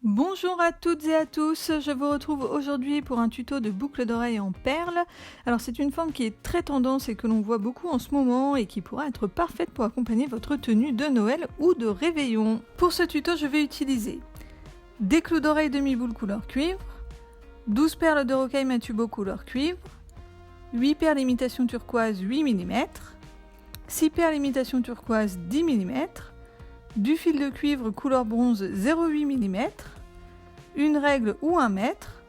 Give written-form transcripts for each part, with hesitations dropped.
Bonjour à toutes et à tous, je vous retrouve aujourd'hui pour un tuto de boucles d'oreilles en perles. Alors c'est une forme qui est très tendance et que l'on voit beaucoup en ce moment et qui pourra être parfaite pour accompagner votre tenue de Noël ou de réveillon. Pour ce tuto, je vais utiliser des clous d'oreilles demi-boule couleur cuivre, 12 perles de rocaille Matubo couleur cuivre, 8 perles imitation turquoise 8 mm, 6 perles imitation turquoise 10 mm, du fil de cuivre couleur bronze 0,8 mm, une règle ou un mètre,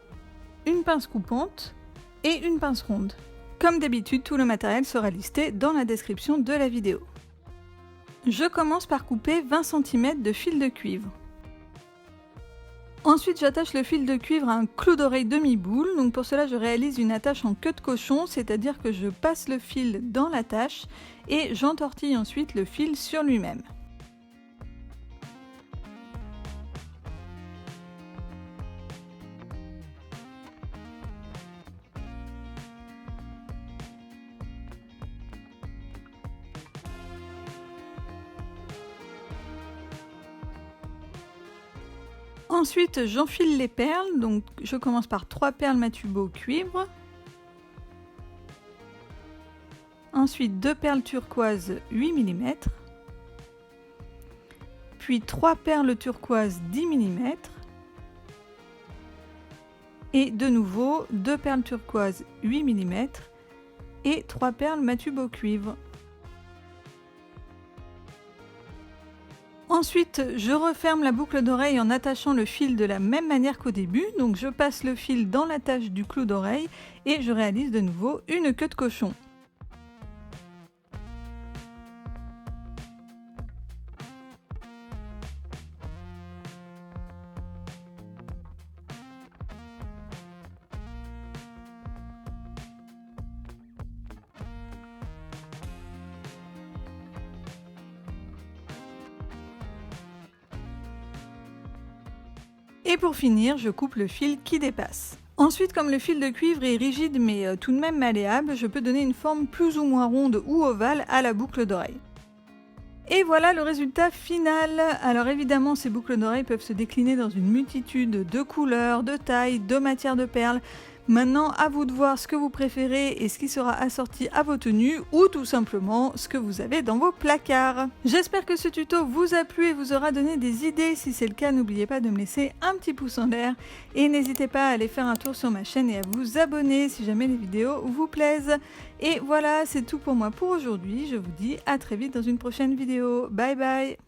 une pince coupante et une pince ronde. Comme d'habitude, tout le matériel sera listé dans la description de la vidéo. Je commence par couper 20 cm de fil de cuivre. Ensuite, j'attache le fil de cuivre à un clou d'oreille demi-boule. Donc pour cela, je réalise une attache en queue de cochon, c'est-à-dire que je passe le fil dans l'attache et j'entortille ensuite le fil sur lui-même. Ensuite, j'enfile les perles, donc je commence par 3 perles Matubo cuivre. Ensuite, 2 perles turquoise 8 mm. Puis 3 perles turquoise 10 mm. Et de nouveau, 2 perles turquoise 8 mm. Et 3 perles Matubo cuivre. Ensuite, je referme la boucle d'oreille en attachant le fil de la même manière qu'au début. Donc je passe le fil dans l'attache du clou d'oreille et je réalise de nouveau une queue de cochon. Et pour finir, je coupe le fil qui dépasse. Ensuite, comme le fil de cuivre est rigide mais tout de même malléable, je peux donner une forme plus ou moins ronde ou ovale à la boucle d'oreille. Et voilà le résultat final. Alors évidemment, ces boucles d'oreilles peuvent se décliner dans une multitude de couleurs, de tailles, de matières de perles. Maintenant, à vous de voir ce que vous préférez et ce qui sera assorti à vos tenues ou tout simplement ce que vous avez dans vos placards. J'espère que ce tuto vous a plu et vous aura donné des idées. Si c'est le cas, n'oubliez pas de me laisser un petit pouce en l'air et n'hésitez pas à aller faire un tour sur ma chaîne et à vous abonner si jamais les vidéos vous plaisent. Et voilà, c'est tout pour moi pour aujourd'hui. Je vous dis à très vite dans une prochaine vidéo. Bye bye!